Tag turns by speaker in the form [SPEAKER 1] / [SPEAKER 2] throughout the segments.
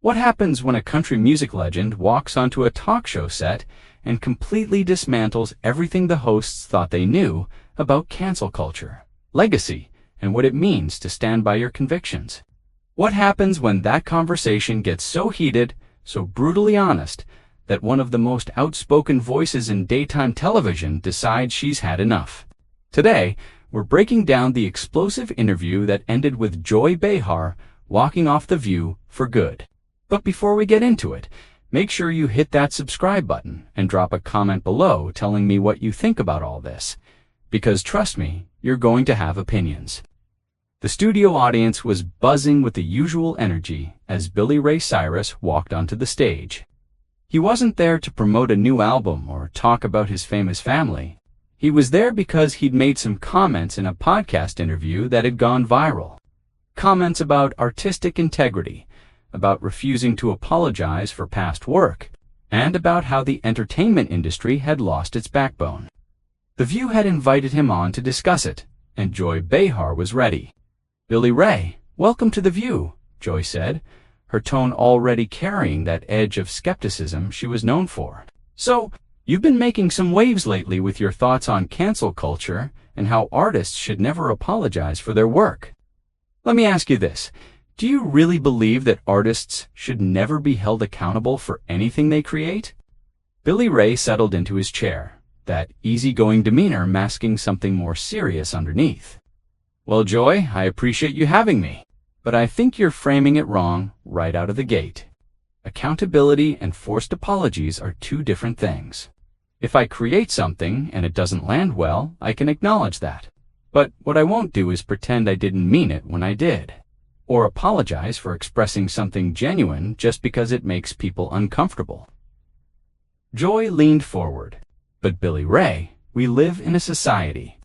[SPEAKER 1] What happens when a country music legend walks onto a talk show set and completely dismantles everything the hosts thought they knew about cancel culture, legacy, and what it means to stand by your convictions? What happens when that conversation gets so heated, so brutally honest, that one of the most outspoken voices in daytime television decides she's had enough? Today, we're breaking down the explosive interview that ended with Joy Behar walking off The View for good. But before we get into it, make sure you hit that subscribe button and drop a comment below telling me what you think about all this. Because trust me, you're going to have opinions. The studio audience was buzzing with the usual energy as Ray Cyrus walked onto the stage. He wasn't there to promote a new album or talk about his famous family. He was there because he'd made some comments in a podcast interview that had gone viral. Comments about artistic integrity, about refusing to apologize for past work, and about how the entertainment industry had lost its backbone. The View had invited him on to discuss it, and Joy Behar was ready. "Billy Ray, welcome to The View," Joy said, her tone already carrying that edge of skepticism she was known for. "So, you've been making some waves lately with your thoughts on cancel culture and how artists should never apologize for their work. Let me ask you this. Do you really believe that artists should never be held accountable for anything they create?" Billy Ray settled into his chair, that easygoing demeanor masking something more serious underneath. "Well, Joy, I appreciate you having me, but I think you're framing it wrong right out of the gate. Accountability and forced apologies are two different things. If I create something and it doesn't land well, I can acknowledge that. But what I won't do is pretend I didn't mean it when I did, or apologize for expressing something genuine just because it makes people uncomfortable." Joy leaned forward. "But Billy Ray, we live in a society.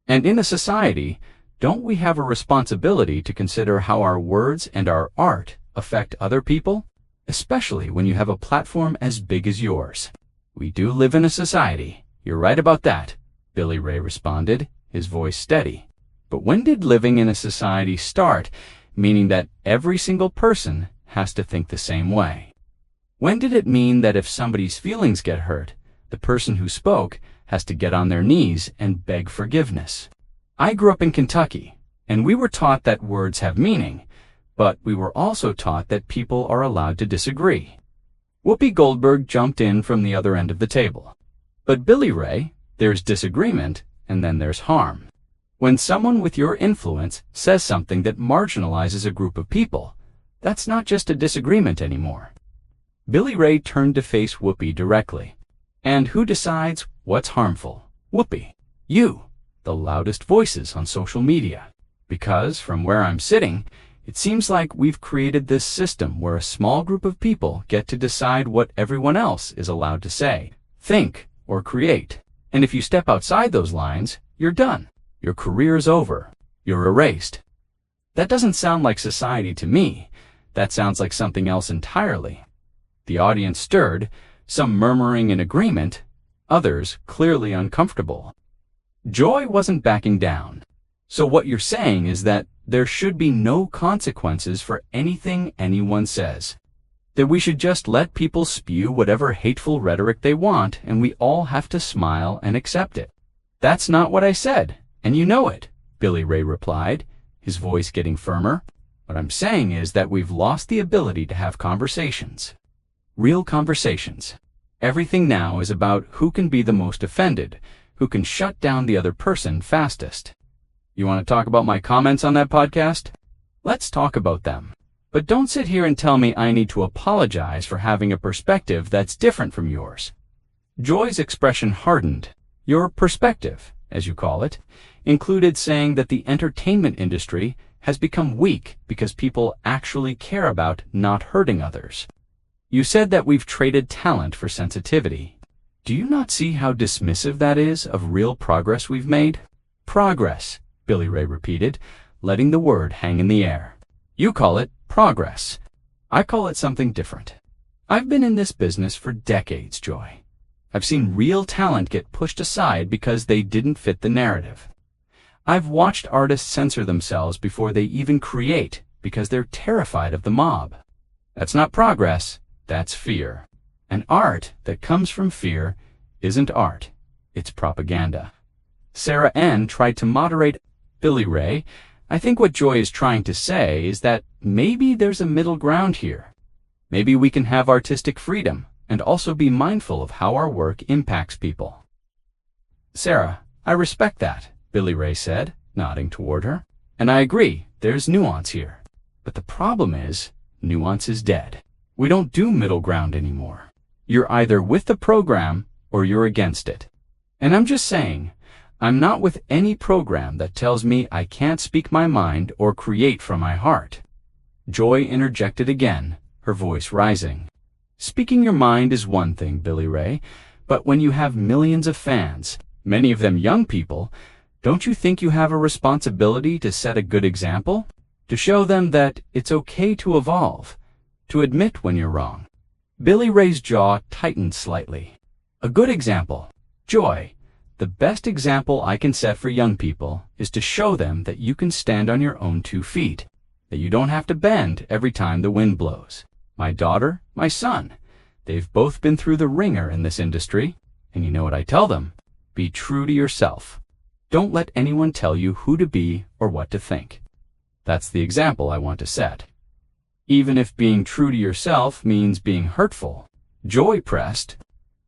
[SPEAKER 1] And in a society, don't we have a responsibility to consider how our words and our art affect other people? Especially when you have a platform as big as yours." "We do live in a society. You're right about that," Billy Ray responded, his voice steady. "But when did living in a society start, meaning that every single person has to think the same way? When did it mean that if somebody's feelings get hurt, the person who spoke has to get on their knees and beg forgiveness? I grew up in Kentucky, and we were taught that words have meaning, but we were also taught that people are allowed to disagree." Whoopi Goldberg jumped in from the other end of the table. "But Billy Ray, there's disagreement, and then there's harm. When someone with your influence says something that marginalizes a group of people, that's not just a disagreement anymore." Billy Ray turned to face Whoopi directly. "And who decides what's harmful? Whoopi. You, the loudest voices on social media. Because, from where I'm sitting, it seems like we've created this system where a small group of people get to decide what everyone else is allowed to say, think, or create. And if you step outside those lines, you're done. Your career's over. You're erased." That doesn't sound like society to me. That sounds like something else entirely. The audience stirred, some murmuring in agreement, others clearly uncomfortable. Joy wasn't backing down. "So what you're saying is that there should be no consequences for anything anyone says? That we should just let people spew whatever hateful rhetoric they want and we all have to smile and accept it?" "That's not what I said, and you know it," Billy Ray replied, his voice getting firmer. "What I'm saying is that we've lost the ability to have conversations. Real conversations. Everything now is about who can be the most offended, who can shut down the other person fastest. You want to talk about my comments on that podcast? Let's talk about them. But don't sit here and tell me I need to apologize for having a perspective that's different from yours." Joy's expression hardened. "Your perspective, as you call it, included saying that the entertainment industry has become weak because people actually care about not hurting others. You said that we've traded talent for sensitivity. Do you not see how dismissive that is of real progress we've made?" "Progress," Billy Ray repeated, letting the word hang in the air. "You call it progress. I call it something different. I've been in this business for decades, Joy. I've seen real talent get pushed aside because they didn't fit the narrative. I've watched artists censor themselves before they even create because they're terrified of the mob. That's not progress, that's fear. And art that comes from fear isn't art, it's propaganda. Sarah N. tried to moderate. Billy Ray, I think what Joy is trying to say is that maybe there's a middle ground here. Maybe we can have artistic freedom and also be mindful of how our work impacts people. Sarah, I respect that, Billy Ray said, nodding toward her. And I agree, there's nuance here. But the problem is, nuance is dead. We don't do middle ground anymore. You're either with the program or you're against it. And I'm just saying, I'm not with any program that tells me I can't speak my mind or create from my heart. Joy interjected again, her voice rising. Speaking your mind is one thing, Billy Ray, but when you have millions of fans, many of them young people, don't you think you have a responsibility to set a good example? To show them that it's okay to evolve, to admit when you're wrong. Billy Ray's jaw tightened slightly. A good example. Joy, the best example I can set for young people is to show them that you can stand on your own 2 feet, that you don't have to bend every time the wind blows. My daughter, my son, they've both been through the ringer in this industry, and you know what I tell them? Be true to yourself. Don't let anyone tell you who to be or what to think. That's the example I want to set. Even if being true to yourself means being hurtful. Joy pressed.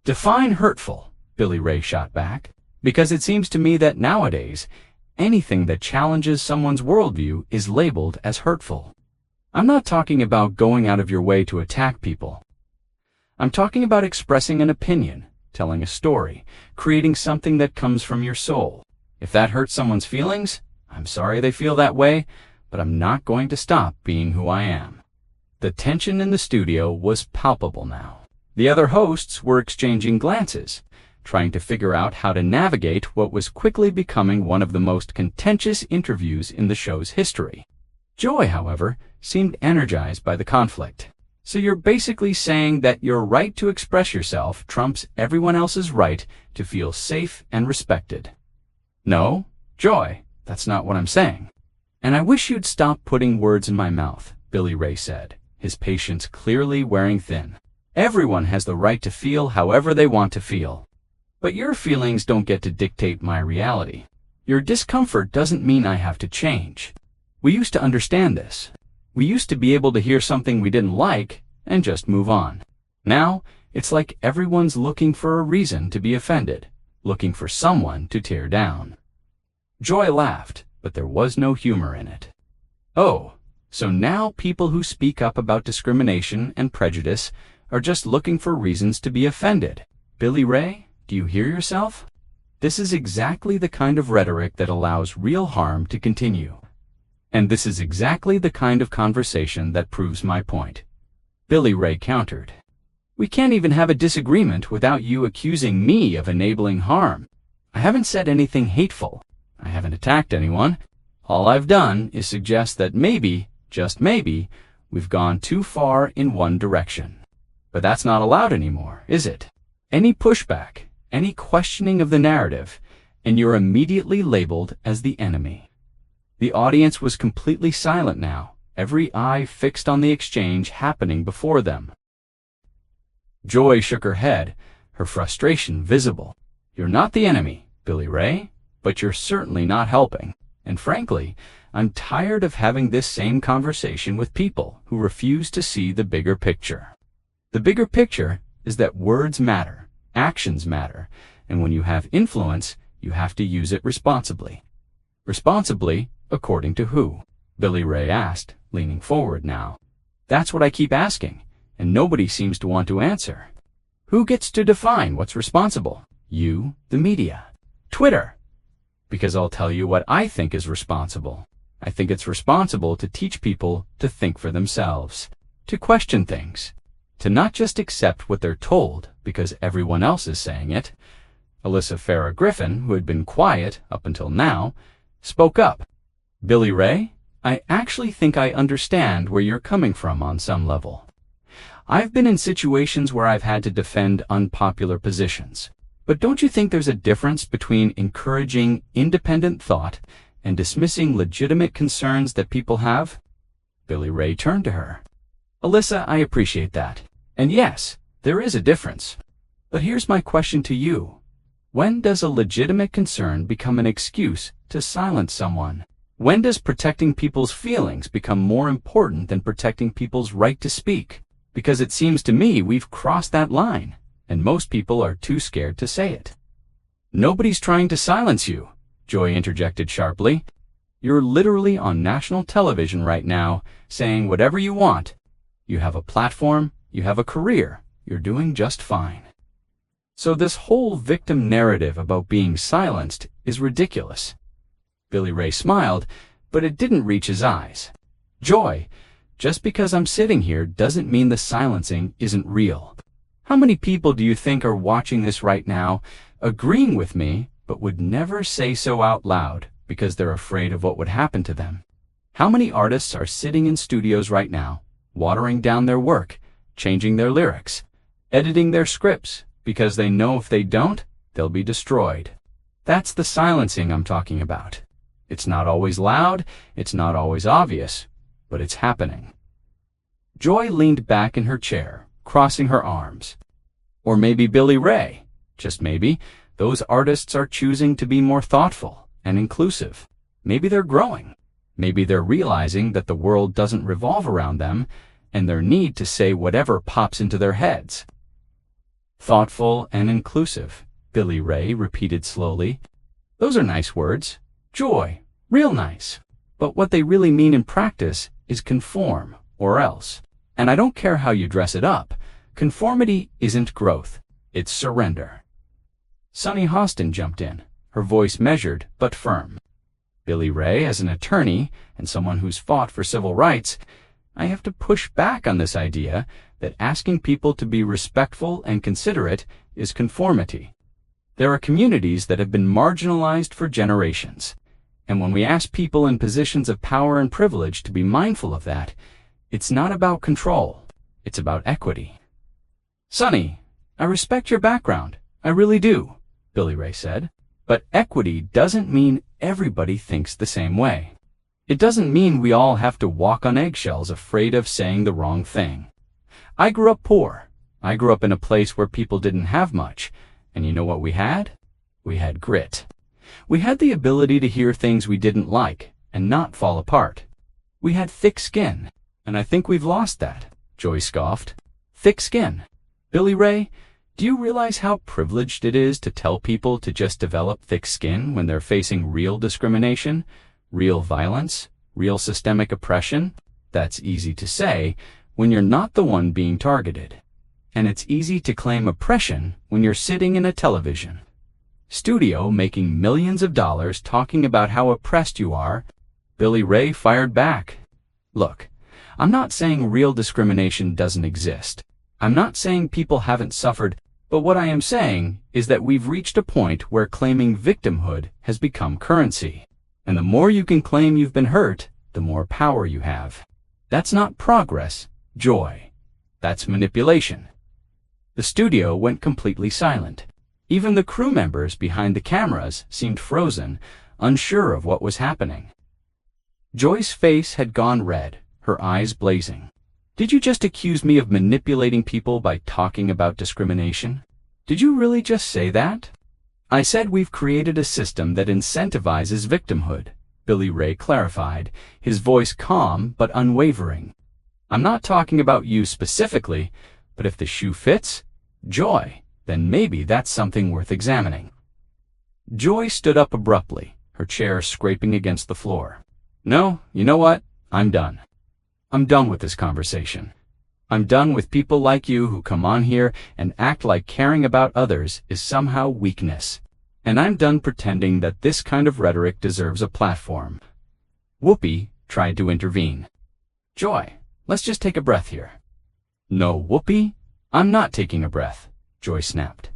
[SPEAKER 1] Define hurtful, Billy Ray shot back, because it seems to me that nowadays, anything that challenges someone's worldview is labeled as hurtful. I'm not talking about going out of your way to attack people. I'm talking about expressing an opinion, telling a story, creating something that comes from your soul. If that hurts someone's feelings, I'm sorry they feel that way, but I'm not going to stop being who I am. The tension in the studio was palpable now. The other hosts were exchanging glances, trying to figure out how to navigate what was quickly becoming one of the most contentious interviews in the show's history. Joy, however, seemed energized by the conflict. So you're basically saying that your right to express yourself trumps everyone else's right to feel safe and respected. No, Joy, that's not what I'm saying. And I wish you'd stop putting words in my mouth, Billy Ray said, his patience clearly wearing thin. Everyone has the right to feel however they want to feel. But your feelings don't get to dictate my reality. Your discomfort doesn't mean I have to change. We used to understand this. We used to be able to hear something we didn't like and just move on. Now, it's like everyone's looking for a reason to be offended, looking for someone to tear down. Joy laughed, but there was no humor in it. Oh, so now people who speak up about discrimination and prejudice are just looking for reasons to be offended. Billy Ray, do you hear yourself? This is exactly the kind of rhetoric that allows real harm to continue. And this is exactly the kind of conversation that proves my point. Billy Ray countered. We can't even have a disagreement without you accusing me of enabling harm. I haven't said anything hateful. I haven't attacked anyone. All I've done is suggest that maybe, just maybe, we've gone too far in one direction. But that's not allowed anymore, is it? Any pushback, any questioning of the narrative, and you're immediately labeled as the enemy. The audience was completely silent now, every eye fixed on the exchange happening before them. Joy shook her head, her frustration visible. You're not the enemy, Billy Ray, but you're certainly not helping. And frankly, I'm tired of having this same conversation with people who refuse to see the bigger picture. The bigger picture is that words matter, actions matter, and when you have influence, you have to use it responsibly. Responsibly, according to who? Billy Ray asked, leaning forward now. That's what I keep asking, and nobody seems to want to answer. Who gets to define what's responsible? You, the media. Twitter. Because I'll tell you what I think is responsible. I think it's responsible to teach people to think for themselves, to question things, to not just accept what they're told because everyone else is saying it. Alyssa Farah Griffin, who had been quiet up until now, spoke up. Billy Ray, I actually think I understand where you're coming from on some level. I've been in situations where I've had to defend unpopular positions. But don't you think there's a difference between encouraging independent thought and dismissing legitimate concerns that people have? Billy Ray turned to her. Alyssa, I appreciate that. And yes, there is a difference. But here's my question to you. When does a legitimate concern become an excuse to silence someone? When does protecting people's feelings become more important than protecting people's right to speak? Because it seems to me we've crossed that line, and most people are too scared to say it. Nobody's trying to silence you, Joy interjected sharply. You're literally on national television right now, saying whatever you want. You have a platform, you have a career, you're doing just fine. So this whole victim narrative about being silenced is ridiculous. Billy Ray smiled, but it didn't reach his eyes. Joy, just because I'm sitting here doesn't mean the silencing isn't real. How many people do you think are watching this right now, agreeing with me, but would never say so out loud because they're afraid of what would happen to them? How many artists are sitting in studios right now, watering down their work, changing their lyrics, editing their scripts, because they know if they don't, they'll be destroyed? That's the silencing I'm talking about. It's not always loud, it's not always obvious, but it's happening. Joy leaned back in her chair, crossing her arms. Or maybe Billy Ray, just maybe, those artists are choosing to be more thoughtful and inclusive. Maybe they're growing. Maybe they're realizing that the world doesn't revolve around them and their need to say whatever pops into their heads. Thoughtful and inclusive, Billy Ray repeated slowly. Those are nice words. Joy, real nice. But what they really mean in practice is conform or else. And I don't care how you dress it up. Conformity isn't growth. It's surrender. Sunny Hostin jumped in, her voice measured but firm. Billy Ray, as an attorney and someone who's fought for civil rights, I have to push back on this idea that asking people to be respectful and considerate is conformity. There are communities that have been marginalized for generations. And when we ask people in positions of power and privilege to be mindful of that, it's not about control, it's about equity. Sunny, I respect your background, I really do, Billy Ray said. But equity doesn't mean everybody thinks the same way. It doesn't mean we all have to walk on eggshells afraid of saying the wrong thing. I grew up poor. I grew up in a place where people didn't have much. And you know what we had? We had grit. We had the ability to hear things we didn't like and not fall apart. We had thick skin, and I think we've lost that, Joy scoffed. Thick skin. Billy Ray, do you realize how privileged it is to tell people to just develop thick skin when they're facing real discrimination, real violence, real systemic oppression? That's easy to say when you're not the one being targeted. And it's easy to claim oppression when you're sitting in a television studio making millions of dollars talking about how oppressed you are. Billy Ray fired back. Look, I'm not saying real discrimination doesn't exist. I'm not saying people haven't suffered, but what I am saying is that we've reached a point where claiming victimhood has become currency. And the more you can claim you've been hurt, the more power you have. That's not progress, Joy. That's manipulation. The studio went completely silent. Even the crew members behind the cameras seemed frozen, unsure of what was happening. Joy's face had gone red, her eyes blazing. Did you just accuse me of manipulating people by talking about discrimination? Did you really just say that? I said we've created a system that incentivizes victimhood, Billy Ray clarified, his voice calm but unwavering. I'm not talking about you specifically, but if the shoe fits, Joy, then maybe that's something worth examining. Joy stood up abruptly, her chair scraping against the floor. No, you know what? I'm done. I'm done with this conversation. I'm done with people like you who come on here and act like caring about others is somehow weakness. And I'm done pretending that this kind of rhetoric deserves a platform. Whoopi tried to intervene. Joy, let's just take a breath here. No, Whoopi, I'm not taking a breath, Joy snapped.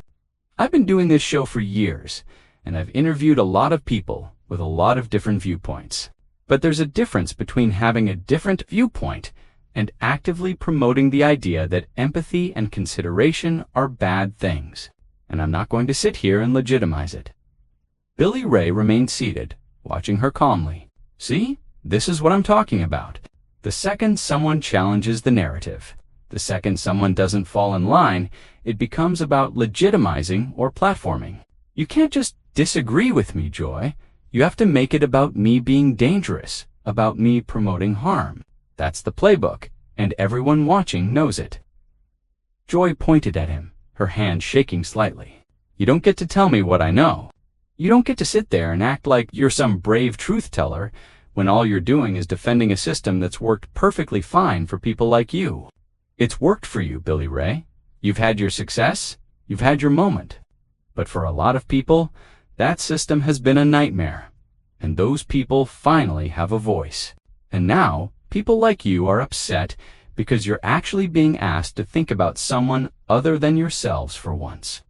[SPEAKER 1] I've been doing this show for years, and I've interviewed a lot of people with a lot of different viewpoints. But there's a difference between having a different viewpoint and actively promoting the idea that empathy and consideration are bad things. And I'm not going to sit here and legitimize it. Billy Ray remained seated, watching her calmly. See? This is what I'm talking about. The second someone challenges the narrative, the second someone doesn't fall in line, it becomes about legitimizing or platforming. You can't just disagree with me, Joy. You have to make it about me being dangerous, about me promoting harm. That's the playbook, and everyone watching knows it. Joy pointed at him, her hand shaking slightly. You don't get to tell me what I know. You don't get to sit there and act like you're some brave truth-teller when all you're doing is defending a system that's worked perfectly fine for people like you. It's worked for you, Billy Ray. You've had your success, you've had your moment. But for a lot of people, that system has been a nightmare. And those people finally have a voice. And now, people like you are upset because you're actually being asked to think about someone other than yourselves for once.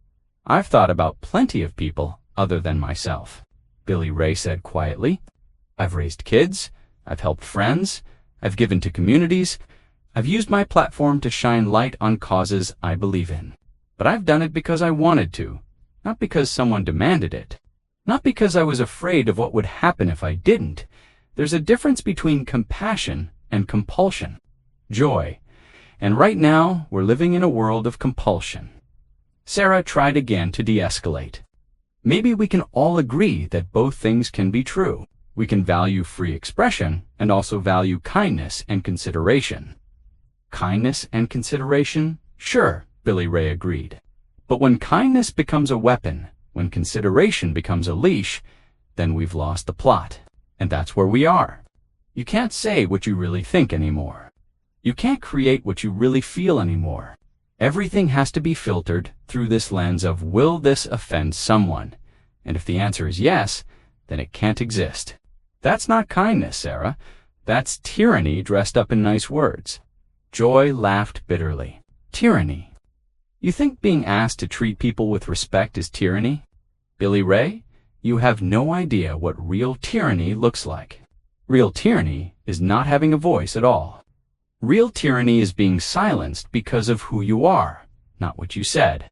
[SPEAKER 1] I've thought about plenty of people other than myself, Billy Ray said quietly. I've raised kids, I've helped friends, I've given to communities, I've used my platform to shine light on causes I believe in. But I've done it because I wanted to, not because someone demanded it. Not because I was afraid of what would happen if I didn't. There's a difference between compassion and compulsion. Joy. And right now, we're living in a world of compulsion. Sarah tried again to de-escalate. Maybe we can all agree that both things can be true. We can value free expression and also value kindness and consideration. Kindness and consideration? Sure, Billy Ray agreed. But when kindness becomes a weapon, when consideration becomes a leash, then we've lost the plot. And that's where we are. You can't say what you really think anymore. You can't create what you really feel anymore. Everything has to be filtered through this lens of, will this offend someone? And if the answer is yes, then it can't exist. That's not kindness, Sarah. That's tyranny dressed up in nice words. Joy laughed bitterly. Tyranny. You think being asked to treat people with respect is tyranny? Billy Ray, you have no idea what real tyranny looks like. Real tyranny is not having a voice at all. Real tyranny is being silenced because of who you are, not what you said.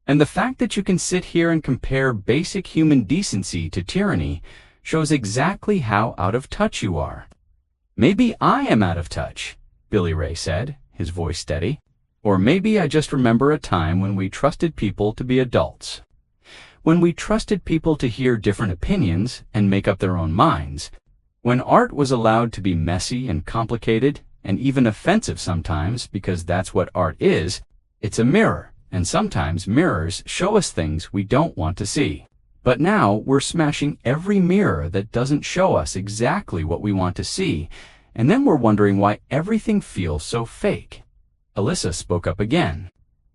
[SPEAKER 1] And the fact that you can sit here and compare basic human decency to tyranny shows exactly how out of touch you are. Maybe I am out of touch, Billy Ray said, his voice steady. Or maybe I just remember a time when we trusted people to be adults. When we trusted people to hear different opinions and make up their own minds. When art was allowed to be messy and complicated and even offensive sometimes, because that's what art is. It's a mirror, and sometimes mirrors show us things we don't want to see. But now we're smashing every mirror that doesn't show us exactly what we want to see, and then we're wondering why everything feels so fake. Alyssa spoke up again.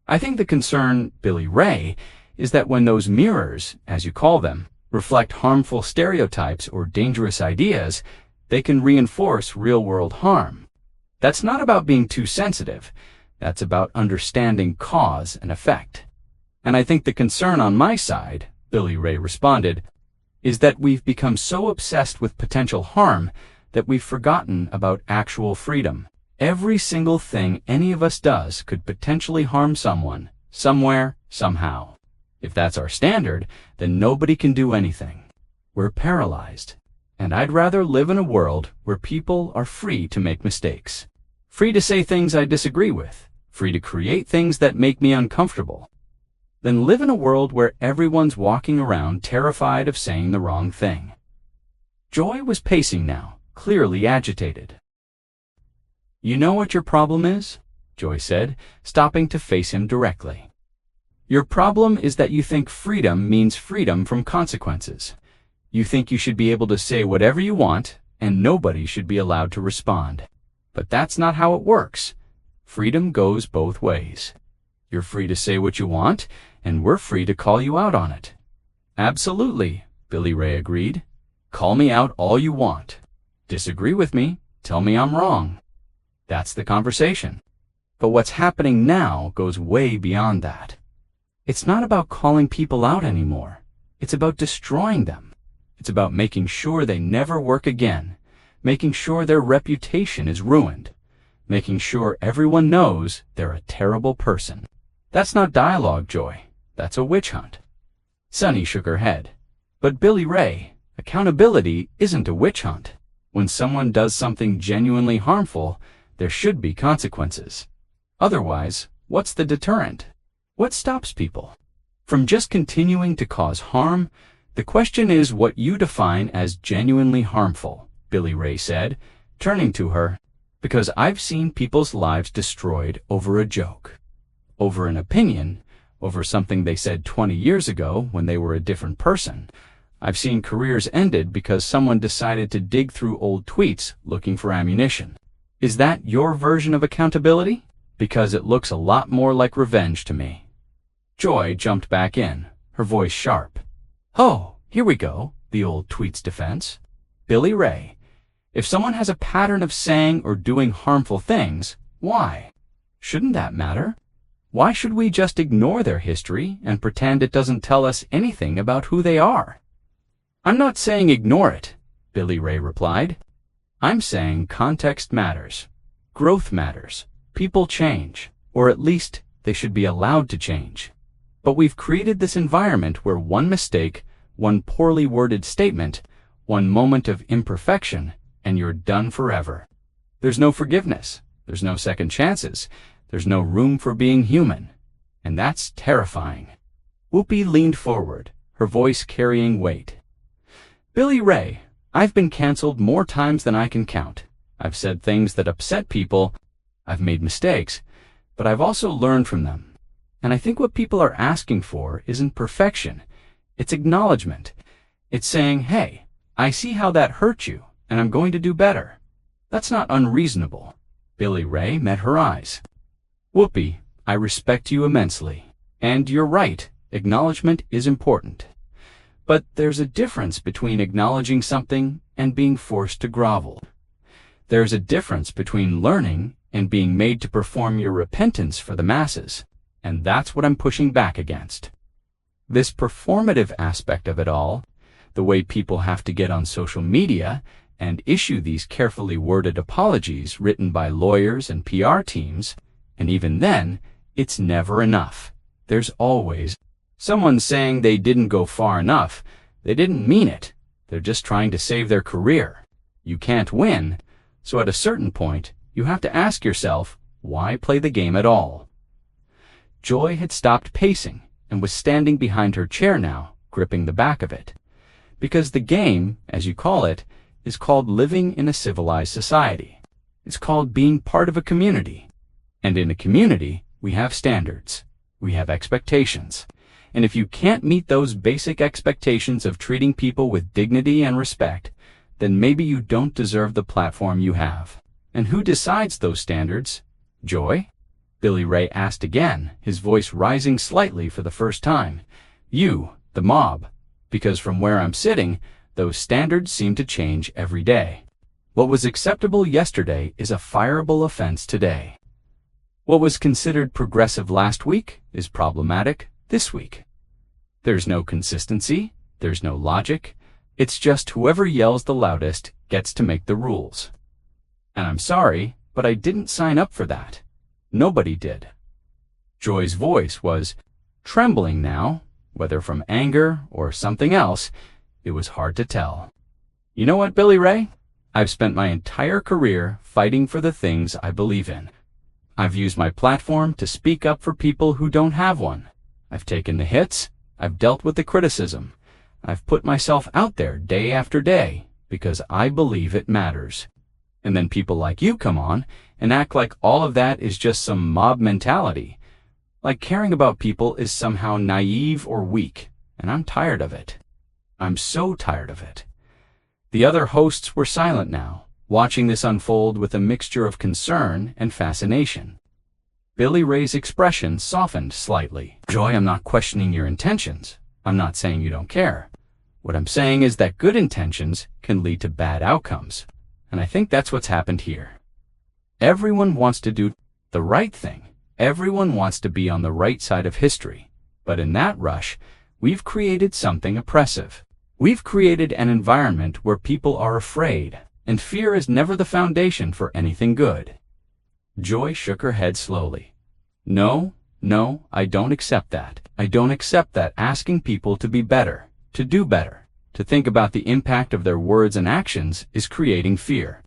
[SPEAKER 1] I think the concern, Billy Ray, is that when those mirrors, as you call them, reflect harmful stereotypes or dangerous ideas, they can reinforce real-world harm. That's not about being too sensitive. That's about understanding cause and effect. And I think the concern on my side, Billy Ray responded, is that we've become so obsessed with potential harm that we've forgotten about actual freedom. Every single thing any of us does could potentially harm someone, somewhere, somehow. If that's our standard, then nobody can do anything. We're paralyzed. And I'd rather live in a world where people are free to make mistakes. Free to say things I disagree with. Free to create things that make me uncomfortable. Than live in a world where everyone's walking around terrified of saying the wrong thing. Joy was pacing now, clearly agitated. You know what your problem is? Joy said, stopping to face him directly. Your problem is that you think freedom means freedom from consequences. You think you should be able to say whatever you want, and nobody should be allowed to respond. But that's not how it works. Freedom goes both ways. You're free to say what you want, and we're free to call you out on it. Absolutely, Billy Ray agreed. Call me out all you want. Disagree with me, tell me I'm wrong. That's the conversation. But what's happening now goes way beyond that. It's not about calling people out anymore. It's about destroying them. It's about making sure they never work again, making sure their reputation is ruined, making sure everyone knows they're a terrible person. That's not dialogue, Joy. That's a witch hunt. Sunny shook her head. But Billy Ray, accountability isn't a witch hunt. When someone does something genuinely harmful, there should be consequences. Otherwise, what's the deterrent? What stops people from just continuing to cause harm? The question is what you define as genuinely harmful, Billy Ray said, turning to her, because I've seen people's lives destroyed over a joke, over an opinion, over something they said 20 years ago when they were a different person. I've seen careers ended because someone decided to dig through old tweets looking for ammunition. Is that your version of accountability? Because it looks a lot more like revenge to me. Joy jumped back in, her voice sharp. Oh, here we go, the old tweet's defense. Billy Ray, if someone has a pattern of saying or doing harmful things, why? Shouldn't that matter? Why should we just ignore their history and pretend it doesn't tell us anything about who they are? I'm not saying ignore it, Billy Ray replied. I'm saying context matters. Growth matters. People change, or at least they should be allowed to change. But we've created this environment where one mistake, one poorly worded statement, one moment of imperfection, and you're done forever. There's no forgiveness. There's no second chances. There's no room for being human. And that's terrifying. Whoopi leaned forward, her voice carrying weight. Billy Ray, I've been canceled more times than I can count. I've said things that upset people. I've made mistakes, but I've also learned from them. And I think what people are asking for isn't perfection. It's acknowledgement. It's saying, hey, I see how that hurt you, and I'm going to do better. That's not unreasonable. Billy Ray met her eyes. Whoopi, I respect you immensely. And you're right, acknowledgement is important. But there's a difference between acknowledging something and being forced to grovel. There's a difference between learning and being made to perform your repentance for the masses, and that's what I'm pushing back against. This performative aspect of it all, the way people have to get on social media and issue these carefully worded apologies written by lawyers and PR teams, and even then, it's never enough. There's always someone saying they didn't go far enough. They didn't mean it. They're just trying to save their career. You can't win, so at a certain point, you have to ask yourself, why play the game at all? Joy had stopped pacing and was standing behind her chair now, gripping the back of it. Because the game, as you call it, is called living in a civilized society. It's called being part of a community. And in a community, we have standards. We have expectations. And if you can't meet those basic expectations of treating people with dignity and respect, then maybe you don't deserve the platform you have. And who decides those standards? Joy? Billy Ray asked again, his voice rising slightly for the first time. You, the mob. Because from where I'm sitting, those standards seem to change every day. What was acceptable yesterday is a fireable offense today. What was considered progressive last week is problematic this week. There's no consistency, there's no logic. It's just whoever yells the loudest gets to make the rules. And I'm sorry, but I didn't sign up for that. Nobody did. Joy's voice was trembling now, whether from anger or something else. It was hard to tell. You know what, Billy Ray? I've spent my entire career fighting for the things I believe in. I've used my platform to speak up for people who don't have one. I've taken the hits. I've dealt with the criticism. I've put myself out there day after day because I believe it matters. And then people like you come on and act like all of that is just some mob mentality. Like caring about people is somehow naive or weak. And I'm tired of it. I'm so tired of it. The other hosts were silent now, watching this unfold with a mixture of concern and fascination. Billy Ray's expression softened slightly. Joy, I'm not questioning your intentions. I'm not saying you don't care. What I'm saying is that good intentions can lead to bad outcomes. And I think that's what's happened here. Everyone wants to do the right thing. Everyone wants to be on the right side of history. But in that rush, we've created something oppressive. We've created an environment where people are afraid, and fear is never the foundation for anything good. Joy shook her head slowly. No, I don't accept that. I don't accept that asking people to be better, to do better, to think about the impact of their words and actions is creating fear.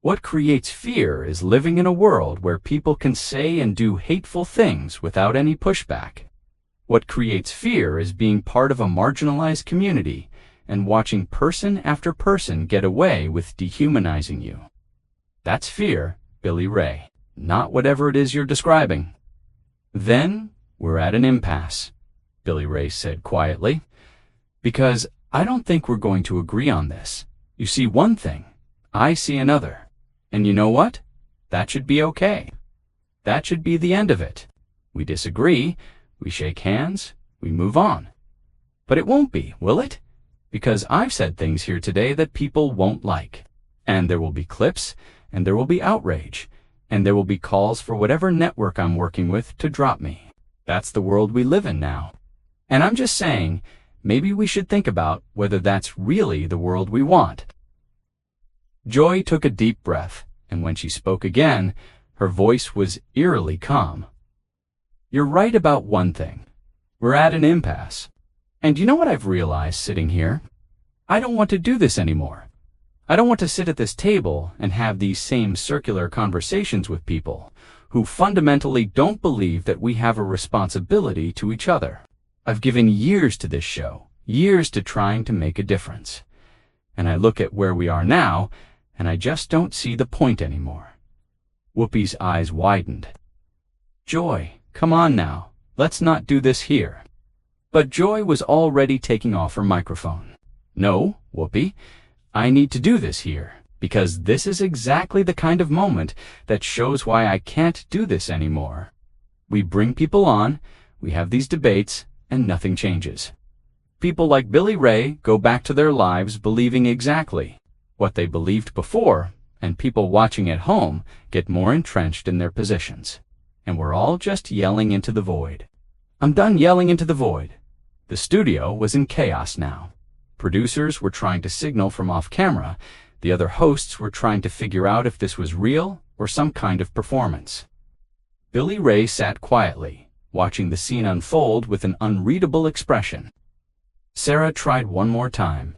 [SPEAKER 1] What creates fear is living in a world where people can say and do hateful things without any pushback. What creates fear is being part of a marginalized community and watching person after person get away with dehumanizing you. That's fear, Billy Ray, not whatever it is you're describing. Then we're at an impasse, Billy Ray said quietly, because I don't think we're going to agree on this. You see one thing, I see another. And you know what? That should be okay. That should be the end of it. We disagree, we shake hands, we move on. But it won't be, will it? Because I've said things here today that people won't like. And there will be clips, and there will be outrage, and there will be calls for whatever network I'm working with to drop me. That's the world we live in now. And I'm just saying, maybe we should think about whether that's really the world we want. Joy took a deep breath, and when she spoke again, her voice was eerily calm. You're right about one thing. We're at an impasse. And you know what I've realized sitting here? I don't want to do this anymore. I don't want to sit at this table and have these same circular conversations with people who fundamentally don't believe that we have a responsibility to each other. I've given years to this show, years to trying to make a difference. And I look at where we are now, and I just don't see the point anymore. Whoopi's eyes widened. Joy, come on now, let's not do this here. But Joy was already taking off her microphone. No, Whoopi, I need to do this here, because this is exactly the kind of moment that shows why I can't do this anymore. We bring people on, we have these debates, and nothing changes. People like Billy Ray go back to their lives believing exactly what they believed before, and people watching at home get more entrenched in their positions. And we're all just yelling into the void. I'm done yelling into the void. The studio was in chaos now. Producers were trying to signal from off camera. The other hosts were trying to figure out if this was real or some kind of performance. Billy Ray sat quietly, watching the scene unfold with an unreadable expression. Sarah tried one more time.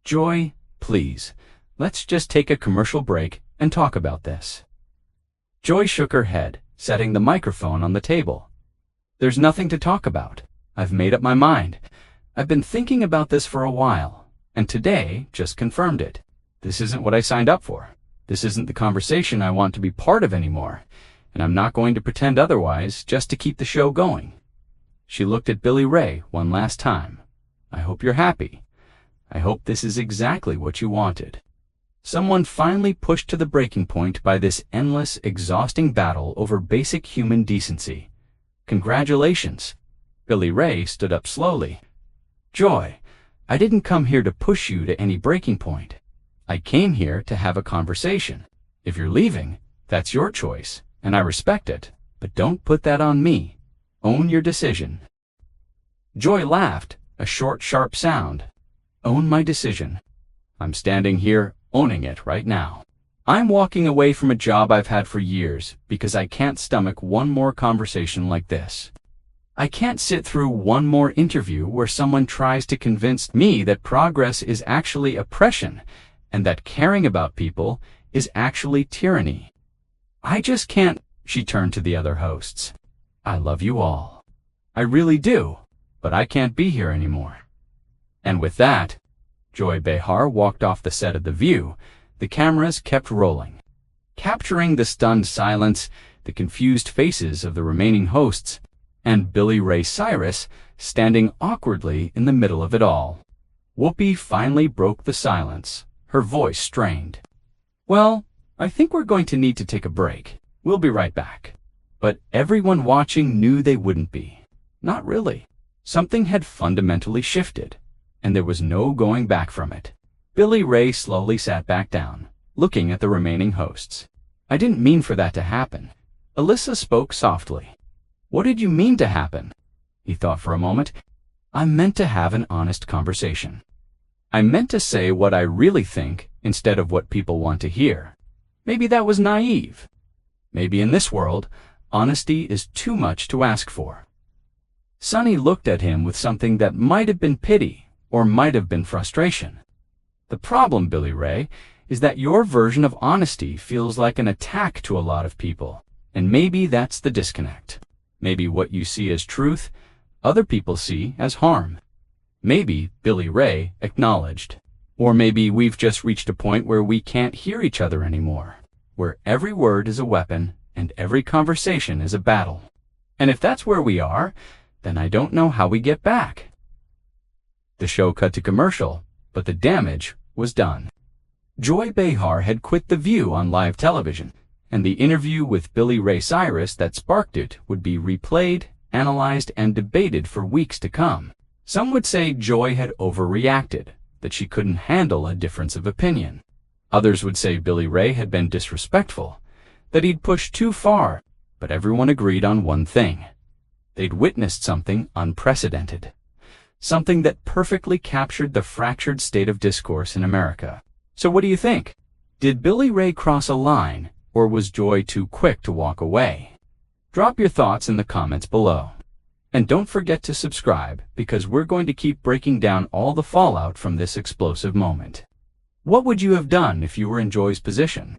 [SPEAKER 1] Joy, please, let's just take a commercial break and talk about this. Joy shook her head, setting the microphone on the table. There's nothing to talk about. I've made up my mind. I've been thinking about this for a while, and today just confirmed it. This isn't what I signed up for. This isn't the conversation I want to be part of anymore, and I'm not going to pretend otherwise just to keep the show going. She looked at Billy Ray one last time. I hope you're happy. I hope this is exactly what you wanted. Someone finally pushed to the breaking point by this endless, exhausting battle over basic human decency. Congratulations. Billy Ray stood up slowly. Joy, I didn't come here to push you to any breaking point. I came here to have a conversation. If you're leaving, that's your choice, and I respect it, but don't put that on me. Own your decision. Joy laughed, a short, sharp sound. Own my decision. I'm standing here owning it right now. I'm walking away from a job I've had for years because I can't stomach one more conversation like this. I can't sit through one more interview where someone tries to convince me that progress is actually oppression and that caring about people is actually tyranny. I just can't. She turned to the other hosts. I love you all. I really do, but I can't be here anymore. And with that, Joy Behar walked off the set of The View. The cameras kept rolling, capturing the stunned silence, the confused faces of the remaining hosts, and Ray Cyrus standing awkwardly in the middle of it all. Whoopi finally broke the silence, her voice strained. Well, I think we're going to need to take a break. We'll be right back. But everyone watching knew they wouldn't be. Not really. Something had fundamentally shifted, and there was no going back from it. Billy Ray slowly sat back down, looking at the remaining hosts. I didn't mean for that to happen. Alyssa spoke softly. What did you mean to happen? He thought for a moment. I meant to have an honest conversation. I meant to say what I really think instead of what people want to hear. Maybe that was naive. Maybe in this world, honesty is too much to ask for. Sonny looked at him with something that might have been pity, or might have been frustration. The problem, Billy Ray, is that your version of honesty feels like an attack to a lot of people. And maybe that's the disconnect. Maybe what you see as truth, other people see as harm. Maybe Billy Ray acknowledged. Or maybe we've just reached a point where we can't hear each other anymore, where every word is a weapon and every conversation is a battle. And if that's where we are, then I don't know how we get back. The show cut to commercial, but the damage was done. Joy Behar had quit The View on live television, and the interview with Billy Ray Cyrus that sparked it would be replayed, analyzed, and debated for weeks to come. Some would say Joy had overreacted, that she couldn't handle a difference of opinion. Others would say Billy Ray had been disrespectful, that he'd pushed too far, but everyone agreed on one thing. They'd witnessed something unprecedented. Something that perfectly captured the fractured state of discourse in America. So what do you think? Did Billy Ray cross a line, or was Joy too quick to walk away? Drop your thoughts in the comments below. And don't forget to subscribe, because we're going to keep breaking down all the fallout from this explosive moment. What would you have done if you were in Joy's position?